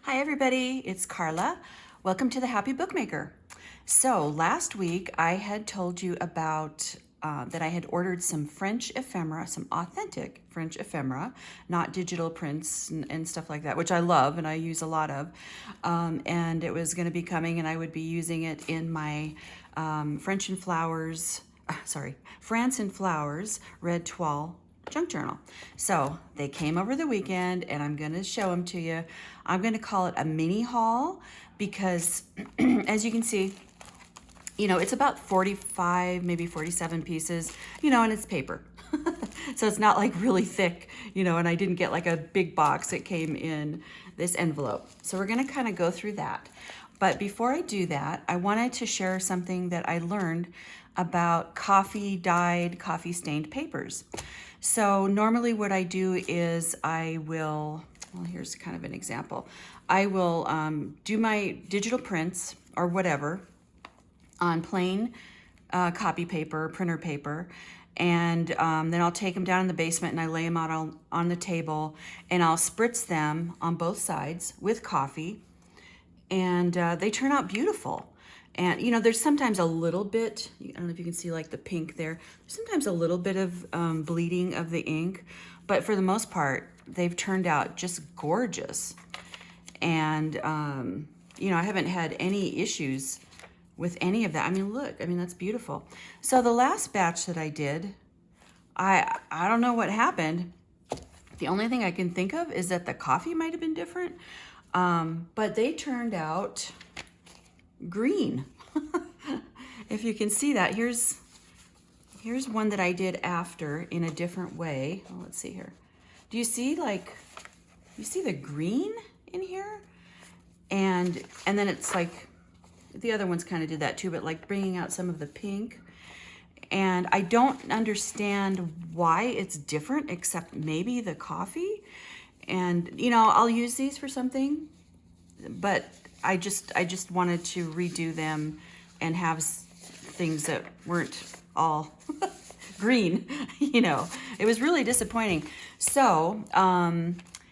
Hi everybody, it's Carla. Welcome to the Happy Bookmaker. So last week I had told you about that I had ordered some French ephemera, some authentic French ephemera, not digital prints and stuff like that, which I love and I use a lot of. And it was going to be coming and I would be using it in my France in Flowers Red Toile junk journal. So they came over the weekend and I'm going to show them to you. I'm going to call it a mini haul because as you can see, it's about 45, maybe 47 pieces, and it's paper. So it's not like really thick, and I didn't get like a big box. It came in this envelope. So we're going to kind of go through that. But before I do that, I wanted to share something that I learned about coffee-dyed, coffee-stained papers. So normally what I do is here's kind of an example. I will do my digital prints or whatever on plain copy paper, printer paper, and then I'll take them down in the basement and I lay them out on the table and I'll spritz them on both sides with coffee, and they turn out beautiful. And there's sometimes a little bit, I don't know if you can see like the pink there, sometimes a little bit of bleeding of the ink, but for the most part, they've turned out just gorgeous. And, I haven't had any issues with any of that. I mean, look, that's beautiful. So the last batch that I did, I don't know what happened. The only thing I can think of is that the coffee might have been different, but they turned out green. If you can see that, here's one that I did after in a different way. Oh, let's see here. Do you see the green in here? And then it's like the other ones kind of did that too, but like bringing out some of the pink. And I don't understand why it's different, except maybe the coffee. And I'll use these for something, but I just wanted to redo them and have things that weren't all green. It was really disappointing. So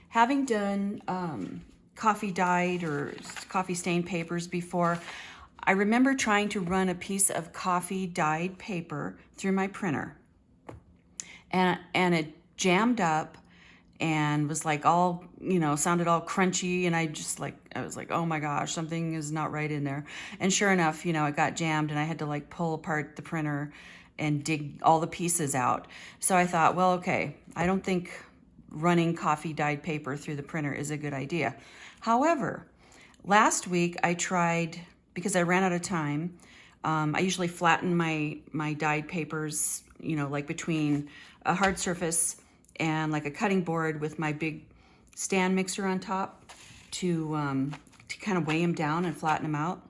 having done coffee dyed or coffee stained papers before, I remember trying to run a piece of coffee dyed paper through my printer, and it jammed up and was like all, sounded all crunchy. And I was like, oh my gosh, something is not right in there. And sure enough, it got jammed and I had to like pull apart the printer and dig all the pieces out. So I thought, well, okay, I don't think running coffee dyed paper through the printer is a good idea. However, last week I tried, because I ran out of time, I usually flatten my dyed papers, like between a hard surface and like a cutting board with my big stand mixer on top to kind of weigh them down and flatten them out.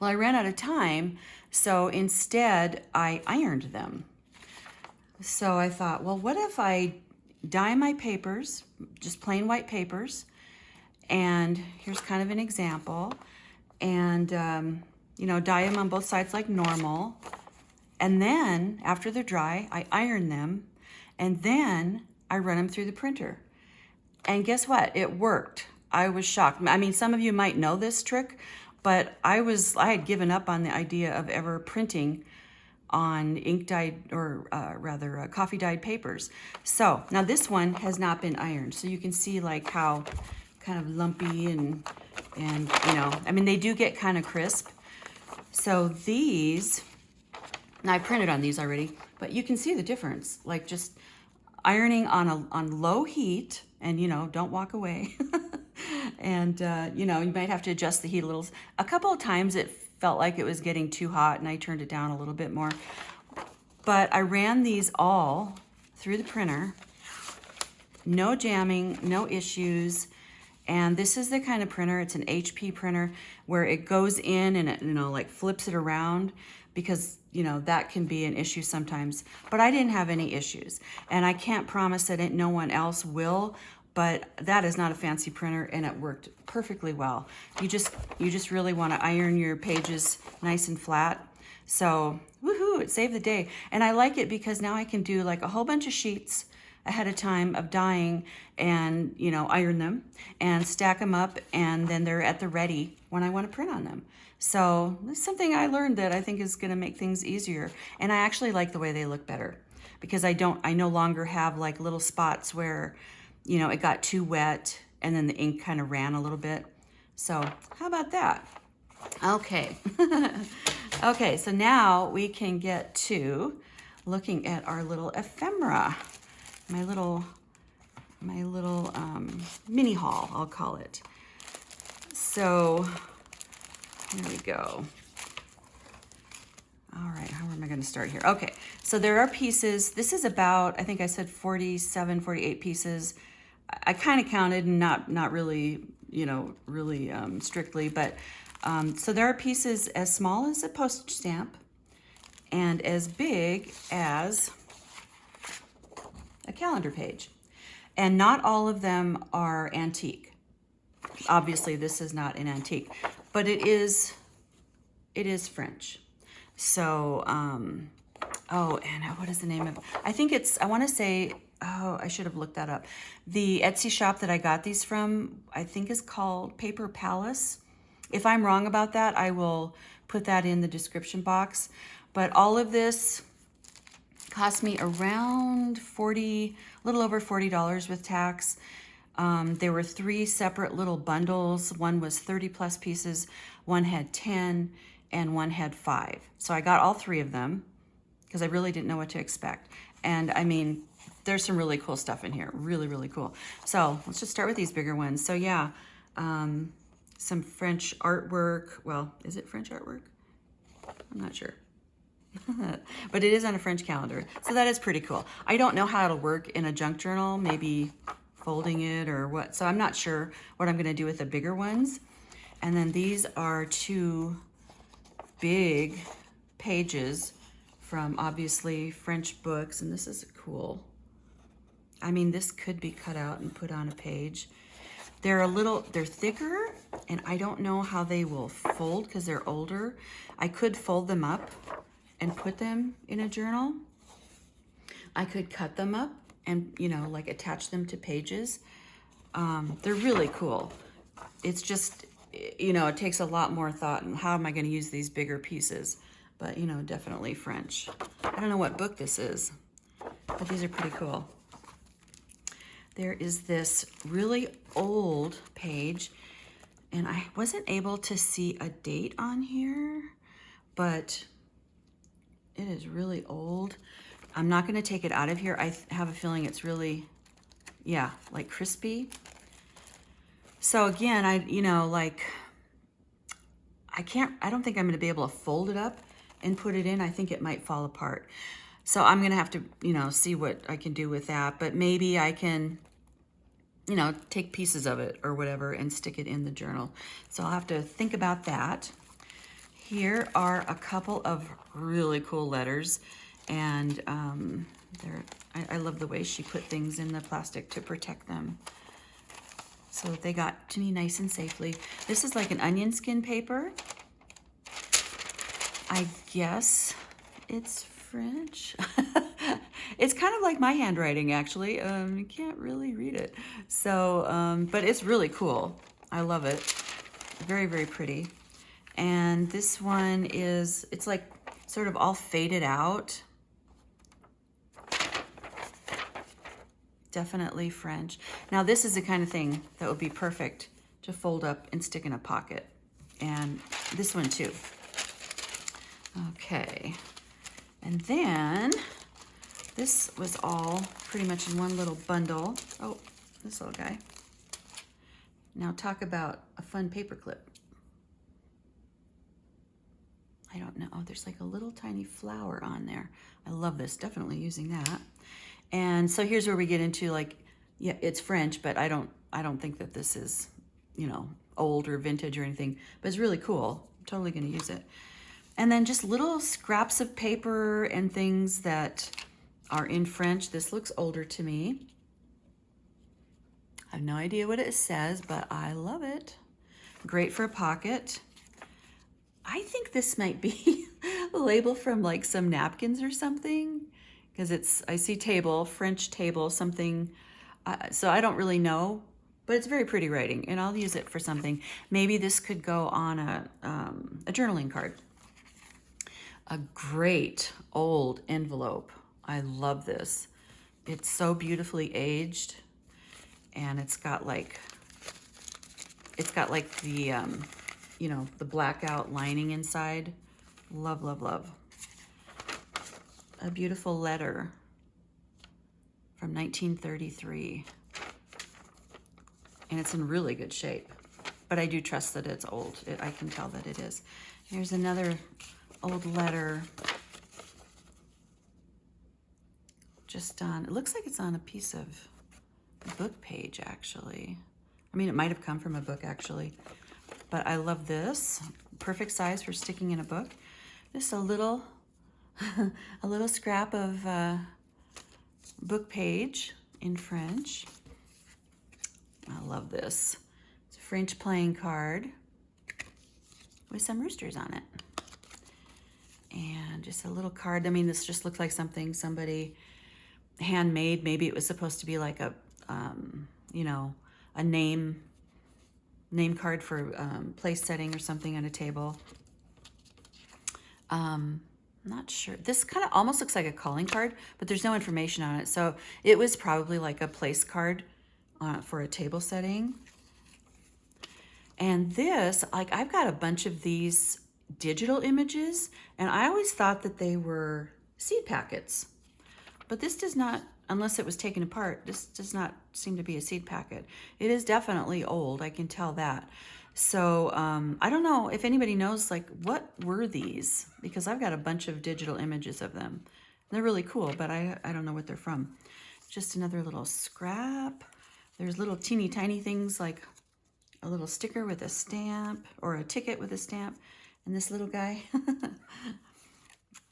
Well, I ran out of time, so instead I ironed them. So I thought, well, what if I dye my papers, just plain white papers, and here's kind of an example, and dye them on both sides like normal, and then after they're dry, I iron them, and then I run them through the printer. And guess what? It worked. I was shocked. Some of you might know this trick, but I had given up on the idea of ever printing on ink dyed or coffee dyed papers. So now this one has not been ironed. So you can see like how kind of lumpy and they do get kind of crisp. So these, now I printed on these already, but you can see the difference. Like just ironing on low heat, and don't walk away. And you might have to adjust the heat a little. A couple of times it felt like it was getting too hot and I turned it down a little bit more. But I ran these all through the printer. No jamming, no issues. And this is the kind of printer, it's an HP printer, where it goes in and it, like flips it around, because, that can be an issue sometimes. But I didn't have any issues. And I can't promise that no one else will, but that is not a fancy printer and it worked perfectly well. You just really want to iron your pages nice and flat. So, woohoo, it saved the day. And I like it because now I can do like a whole bunch of sheets ahead of time of dyeing and, you know, iron them and stack them up, and then they're at the ready when I want to print on them. So this is something I learned that I think is going to make things easier. And I actually like the way they look better because I no longer have like little spots where, you know, it got too wet and then the ink kind of ran a little bit. So how about that? Okay. Okay, so now we can get to looking at our little ephemera, my little mini haul, I'll call it. So here we go. All right, how am I going to start here? Okay, so there are pieces. This is about, I think I said 47, 48 pieces. I kind of counted, and not really, you know, really strictly, but so there are pieces as small as a postage stamp and as big as a calendar page. And not all of them are antique. Obviously, this is not an antique, but it is French. So, oh, and what is the name of it? I think it's, I want to say, oh, I should have looked that up. The Etsy shop that I got these from, I think is called Paper Palace. If I'm wrong about that, I will put that in the description box. But all of this cost me around a little over $40 with tax. There were 3 separate little bundles. One was 30 plus pieces, one had 10, and one had 5. So I got all 3 of them because I really didn't know what to expect. And I mean, there's some really cool stuff in here, really, really cool. So let's just start with these bigger ones. So yeah, some French artwork. Well, is it French artwork? I'm not sure. But it is on a French calendar. So that is pretty cool. I don't know how it'll work in a junk journal, maybe folding it or what. So I'm not sure what I'm going to do with the bigger ones. And then these are 2 big pages from obviously French books. And this is cool. I mean, this could be cut out and put on a page. They're thicker, and I don't know how they will fold because they're older. I could fold them up and put them in a journal. I could cut them up and, you know, like attach them to pages. They're really cool. It's just, you know, it takes a lot more thought and how am I going to use these bigger pieces? But, you know, definitely French. I don't know what book this is, but these are pretty cool. There is this really old page, and I wasn't able to see a date on here, but it is really old. I'm not going to take it out of here. I have a feeling it's really, yeah, like crispy. So again, I don't think I'm going to be able to fold it up and put it in. I think it might fall apart. So I'm going to have to, you know, see what I can do with that. But maybe I can, you know, take pieces of it or whatever and stick it in the journal. So I'll have to think about that. Here are a couple of really cool letters. And I love the way she put things in the plastic to protect them. So they got to me nice and safely. This is like an onion skin paper. I guess it's French. It's kind of like my handwriting, actually. You can't really read it. So, but it's really cool. I love it. Very, very pretty. And this one is, it's like sort of all faded out. Definitely French. Now, this is the kind of thing that would be perfect to fold up and stick in a pocket. And this one too. Okay. And then this was all pretty much in one little bundle. Oh, this little guy. Now talk about a fun paper clip. I don't know. Oh, there's like a little tiny flower on there. I love this. Definitely using that. And so here's where we get into like, yeah, it's French, but I don't think that this is, you know, old or vintage or anything, but it's really cool. I'm totally going to use it. And then just little scraps of paper and things that are in French. This looks older to me. I have no idea what it says, but I love it. Great for a pocket. I think this might be a label from like some napkins or something. because I see table, French table, something. So I don't really know, but it's very pretty writing, and I'll use it for something. Maybe this could go on a journaling card. A great old envelope. I love this. It's so beautifully aged, and it's got like the you know, the blackout lining inside. Love, love, love. A beautiful letter from 1933, and it's in really good shape, but I do trust that it's old. I can tell that it is. Here's another old letter, just on, it looks like it's on a piece of book page, actually. I mean, it might have come from a book, actually, but I love this. Perfect size for sticking in a book. Just a little a little scrap of book page in French. I love this. It's a French playing card with some roosters on it. And just a little card. I mean, this just looks like something somebody handmade. Maybe it was supposed to be like a, you know, a name card for place setting or something on a table. Not sure. This kind of almost looks like a calling card, but there's no information on it. So it was probably like a place card for a table setting. And this, like, I've got a bunch of these digital images, and I always thought that they were seed packets. But this does not, unless it was taken apart, this does not seem to be a seed packet. It is definitely old, I can tell that. So I don't know if anybody knows, like, what were these? Because I've got a bunch of digital images of them. They're really cool, but I don't know what they're from. Just another little scrap. There's little teeny tiny things like a little sticker with a stamp, or a ticket with a stamp, and this little guy.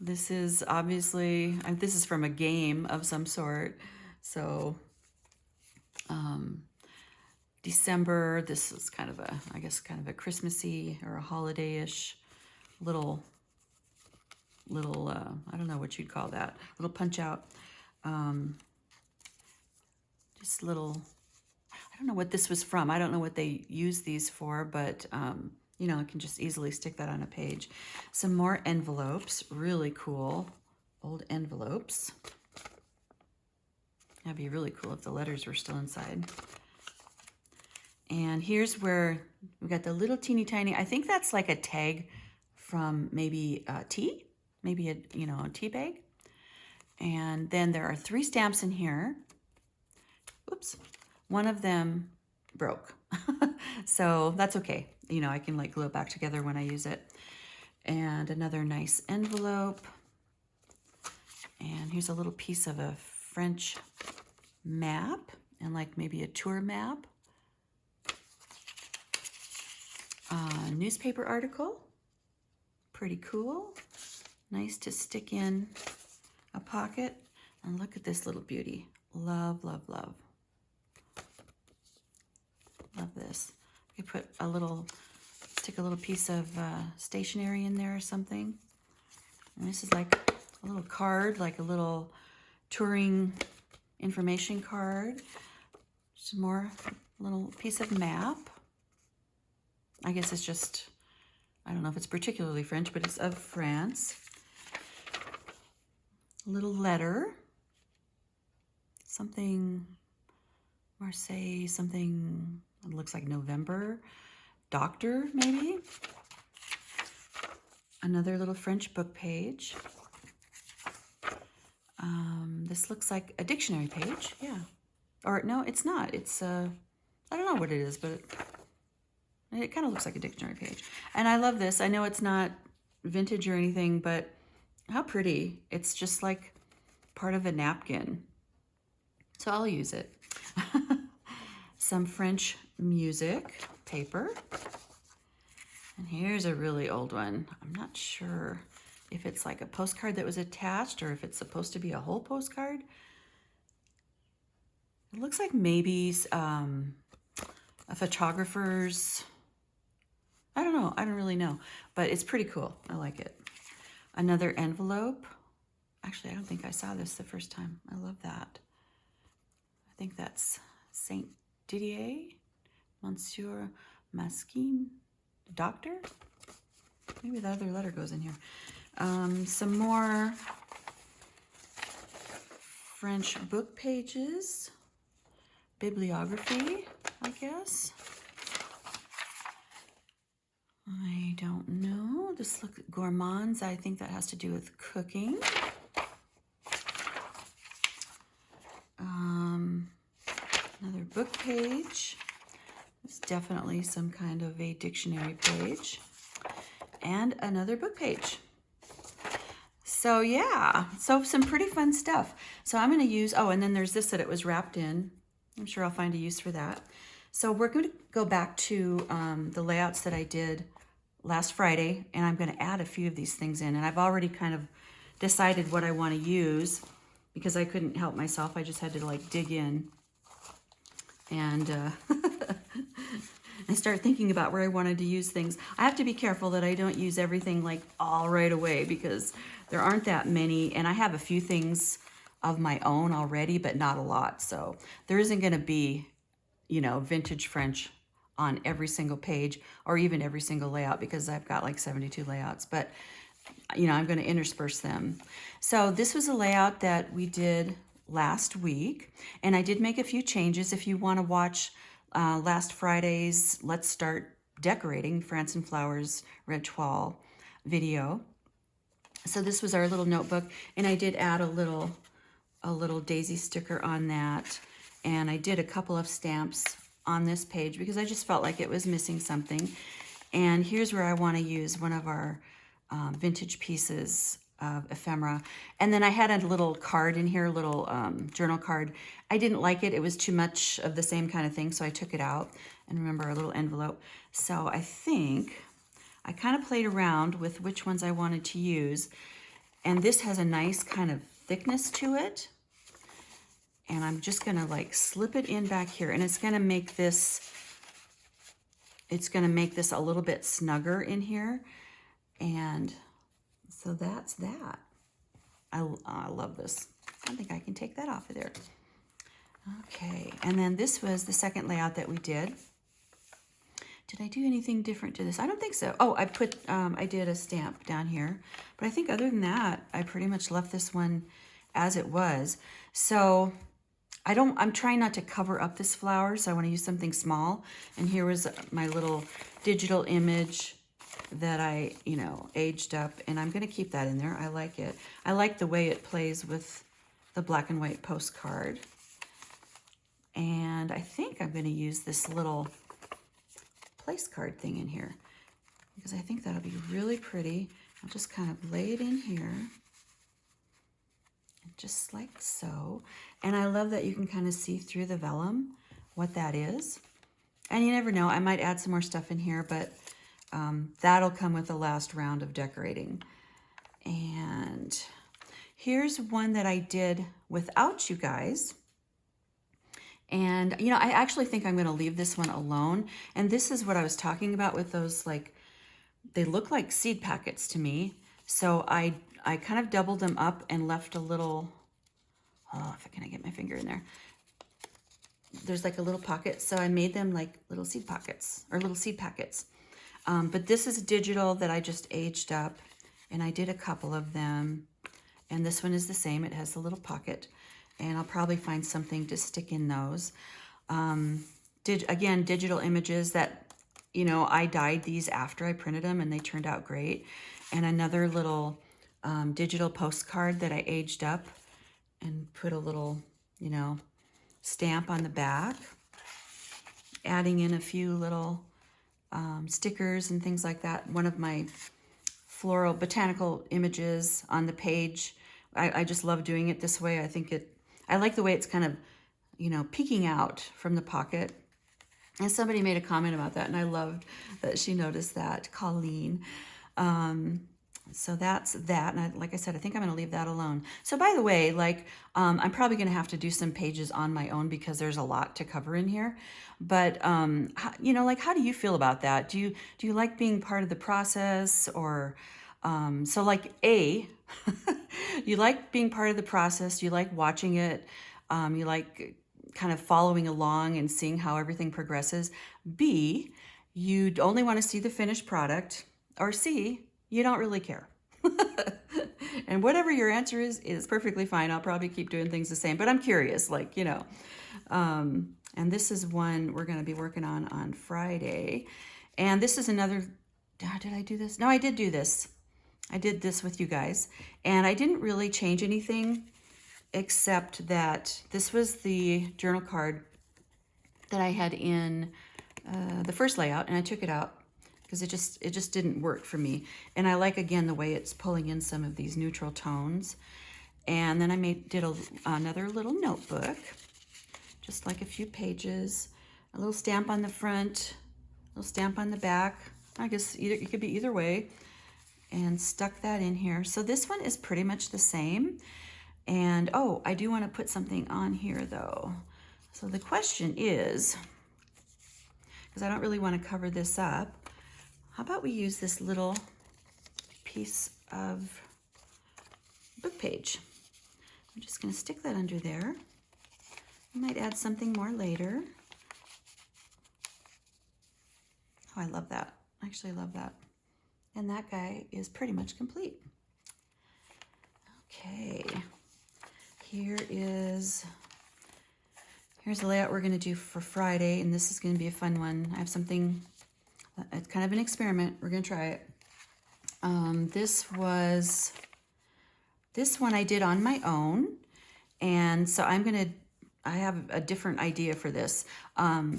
This is obviously, this is from a game of some sort. So December, this is kind of a, I guess, kind of a Christmassy or a holiday-ish little, I don't know what you'd call that, little punch out. Just little, I don't know what this was from. I don't know what they use these for, but you know, I can just easily stick that on a page. Some more envelopes, really cool, old envelopes. That'd be really cool if the letters were still inside. And here's where we got the little teeny tiny, I think that's like a tag from maybe tea, maybe a, you know, a tea bag. And then there are 3 stamps in here. Oops, one of them broke. So that's okay. You know, I can like glue it back together when I use it. And another nice envelope. And here's a little piece of a French map, and like maybe a tour map. Newspaper article, pretty cool. Nice to stick in a pocket. And look at this little beauty. Love, love, love. Love this. You put a little, stick a little piece of stationery in there or something. And this is like a little card, like a little touring information card. Some more little piece of map. I guess it's just, I don't know if it's particularly French, but it's of France. A little letter. Something, Marseille, something, it looks like November. Doctor, maybe. Another little French book page. This looks like a dictionary page, yeah. Or no, it's not. It's, I don't know what it is, but it kind of looks like a dictionary page. And I love this. I know it's not vintage or anything, but how pretty. It's just like part of a napkin. So I'll use it. Some French music paper. And here's a really old one. I'm not sure if it's like a postcard that was attached or if it's supposed to be a whole postcard. It looks like maybe a photographer's, I don't know, I don't really know, but it's pretty cool. I like it. Another envelope Actually, I don't think I saw this the first time. I love that. I think that's Saint Didier, Monsieur Masquin, Doctor. Maybe the other letter goes in here. Some more French book pages, bibliography, I guess. I don't know. This look gourmands. I think that has to do with cooking. Another book page. It's definitely some kind of a dictionary page. And another book page. So yeah, so some pretty fun stuff. So I'm going to use, oh, and then there's this that it was wrapped in. I'm sure I'll find a use for that. So we're going to go back to the layouts that I did last Friday, and I'm going to add a few of these things in. And I've already kind of decided what I want to use because I couldn't help myself. I just had to like dig in and and start thinking about where I wanted to use things. I have to be careful that I don't use everything like all right away because there aren't that many, and I have a few things of my own already, but not a lot. So there isn't going to be, you know, vintage French on every single page or even every single layout because I've got like 72 layouts, but you know, I'm going to intersperse them. So this was a layout that we did last week, and I did make a few changes. If you want to watch last Friday's Let's Start Decorating France and Flowers Red Toile video. So this was our little notebook, and I did add a little daisy sticker on that, and I did a couple of stamps on this page because I just felt like it was missing something. And here's where I want to use one of our vintage pieces of ephemera. And then I had a little card in here, a little journal card. I didn't like it. It was too much of the same kind of thing, so I took it out. And remember, a little envelope. So I think I kind of played around with which ones I wanted to use. And this has a nice kind of thickness to it. And I'm just going to like slip it in back here. And it's going to make this a little bit snugger in here. And so that's that. I love this. I think I can take that off of there. Okay, and then this was the second layout that we did. Did I do anything different to this? I don't think so. Oh, I did a stamp down here. But I think other than that, I pretty much left this one as it was. So I'm trying not to cover up this flower, so I want to use something small. And here was my little digital image that I, you know, aged up, and I'm going to keep that in there. I like it. I like the way it plays with the black and white postcard. And I think I'm going to use this little place card thing in here because I think that'll be really pretty. I'll just kind of lay it in here, just like so. And I love that you can kind of see through the vellum what that is. And you never know, I might add some more stuff in here, but that'll come with the last round of decorating. And here's one that I did without you guys. And, you know, I actually think I'm going to leave this one alone. And this is what I was talking about with those, like, they look like seed packets to me. So I kind of doubled them up and left a little, oh, if I can get my finger in there. There's like a little pocket. So I made them like little seed pockets or little seed packets. But this is digital that I just aged up, and I did a couple of them. And this one is the same. It has a little pocket, and I'll probably find something to stick in those. Again, digital images that, you know, I dyed these after I printed them, and they turned out great. And another little digital postcard that I aged up and put a little, you know, stamp on the back, adding in a few little stickers and things like that. One of my floral botanical images on the page. I just love doing it this way. I like the way it's kind of, you know, peeking out from the pocket. And somebody made a comment about that, and I loved that she noticed that, Colleen. So that's that. And like I said, I think I'm going to leave that alone. So by the way, like, I'm probably going to have to do some pages on my own because there's a lot to cover in here. But, you know, like, how do you feel about that? Do you like being part of the process? Or, so like you like being part of the process, you like watching it, you like kind of following along and seeing how everything progresses. B, you only want to see the finished product. Or C, you don't really care. And whatever your answer is perfectly fine. I'll probably keep doing things the same, but I'm curious, like, you know. And this is one we're going to be working on Friday. And this is another, did I do this? No, I did do this. I did this with you guys. And I didn't really change anything except that this was the journal card that I had in the first layout, and I took it out because it just didn't work for me. And I like, again, the way it's pulling in some of these neutral tones. And then I did another little notebook, just like a few pages, a little stamp on the front, a little stamp on the back. I guess it could be either way, and stuck that in here. So this one is pretty much the same. And oh, I do want to put something on here though. So the question is, because I don't really want to cover this up, how about we use this little piece of book page? I'm just going to stick that under there. I might add something more later. Oh, I love that. I actually love that. And that guy is pretty much complete. Okay. Here's the layout we're going to do for Friday, and this is going to be a fun one. I have something, it's kind of an experiment. We're going to try it. This one I did on my own, and so I have a different idea for this.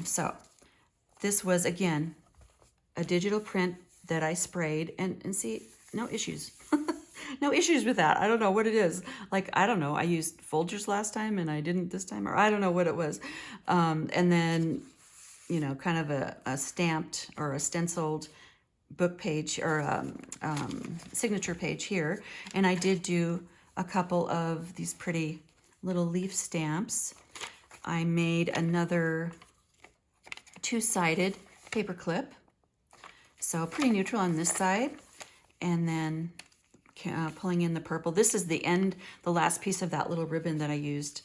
So this was, again, a digital print that I sprayed, and see, no issues. No issues with that. I don't know what it is. Like, I don't know. I used Folgers last time and I didn't this time, or I don't know what it was. And then, you know, kind of a stamped or a stenciled book page or signature page here. And I did do a couple of these pretty little leaf stamps. I made another two-sided paper clip. So pretty neutral on this side. And then pulling in the purple. This is the last piece of that little ribbon that I used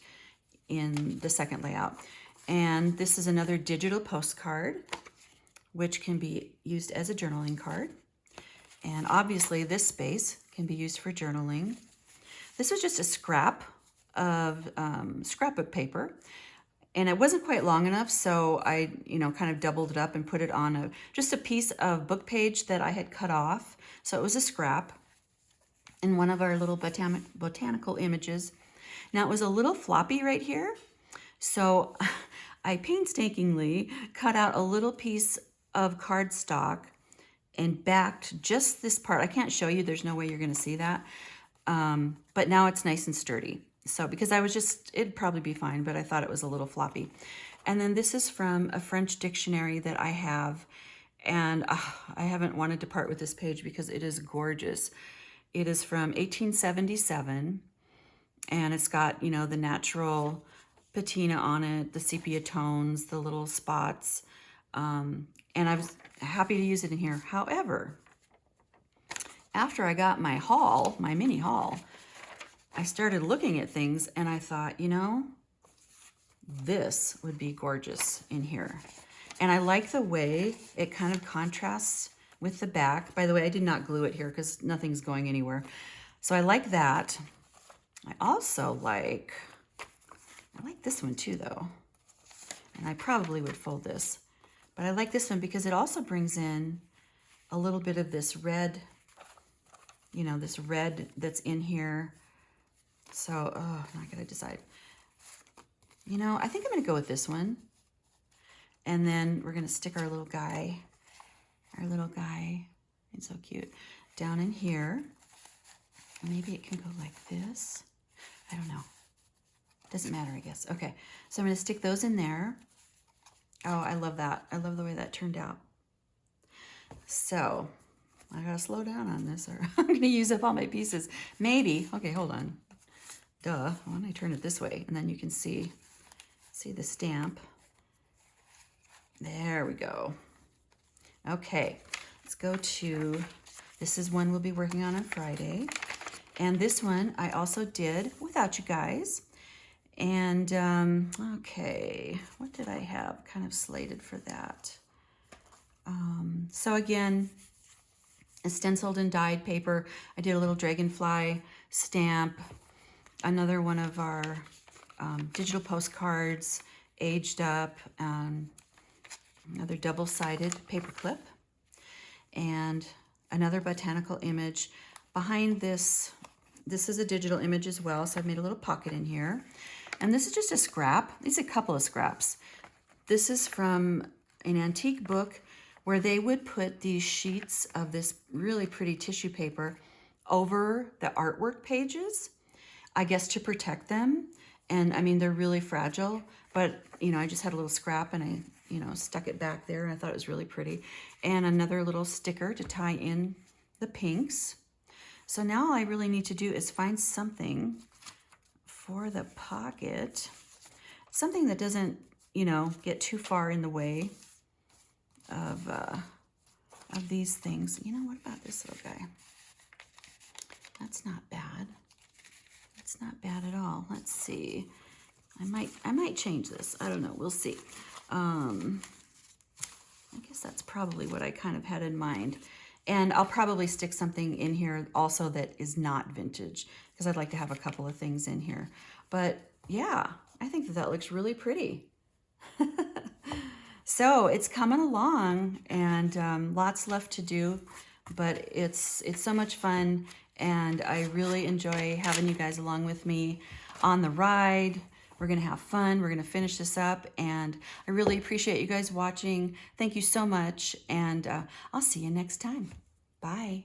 in the second layout. And this is another digital postcard, which can be used as a journaling card. And obviously this space can be used for journaling. This was just a scrap of scrapbook paper. And it wasn't quite long enough, so I, you know, kind of doubled it up and put it on just a piece of book page that I had cut off. So it was a scrap in one of our little botanical images. Now it was a little floppy right here, so I painstakingly cut out a little piece of cardstock and backed just this part. I can't show you, there's no way you're gonna see that, but now it's nice and sturdy. So because it'd probably be fine, but I thought it was a little floppy. And then this is from a French dictionary that I have, and I haven't wanted to part with this page because it is gorgeous. It is from 1877, and it's got, you know, the natural patina on it, the sepia tones, the little spots, and I was happy to use it in here. However, after I got my haul, my mini haul, I started looking at things, and I thought, you know, this would be gorgeous in here. And I like the way it kind of contrasts with the back. By the way, I did not glue it here because nothing's going anywhere. So I like that. I also I like this one too though. And I probably would fold this. But I like this one because it also brings in a little bit of this red, you know, this red that's in here. So, oh, I gotta decide. You know, I think I'm gonna go with this one. And then we're gonna stick our little guy, it's so cute, down in here. Maybe it can go like this. I don't know. Doesn't matter, I guess. Okay, so I'm gonna stick those in there. Oh, I love that. I love the way that turned out. So, I gotta slow down on this or I'm gonna use up all my pieces. Maybe, okay, hold on. Duh, why don't I turn it this way? And then you can see the stamp. There we go. Okay, let's go to, this is one we'll be working on Friday. And this one I also did without you guys. And okay, what did I have kind of slated for that? So again, a stenciled and dyed paper. I did a little dragonfly stamp, another one of our digital postcards, aged up, another double-sided paper clip, and another botanical image. Behind this, this is a digital image as well, so I've made a little pocket in here. And this is just a scrap. These are a couple of scraps. This is from an antique book where they would put these sheets of this really pretty tissue paper over the artwork pages, I guess to protect them. And I mean, they're really fragile, but you know, I just had a little scrap and I, you know, stuck it back there and I thought it was really pretty. And another little sticker to tie in the pinks. So now all I really need to do is find something for the pocket, something that doesn't, you know, get too far in the way of these things. You know, what about this little guy? That's not bad. That's not bad at all. Let's see. I might change this. I don't know. We'll see. I guess that's probably what I kind of had in mind. And I'll probably stick something in here also that is not vintage, because I'd like to have a couple of things in here. But yeah, I think that that looks really pretty. So it's coming along, and lots left to do, but it's so much fun, and I really enjoy having you guys along with me on the ride. We're going to have fun. We're going to finish this up, and I really appreciate you guys watching. Thank you so much, and I'll see you next time. Bye.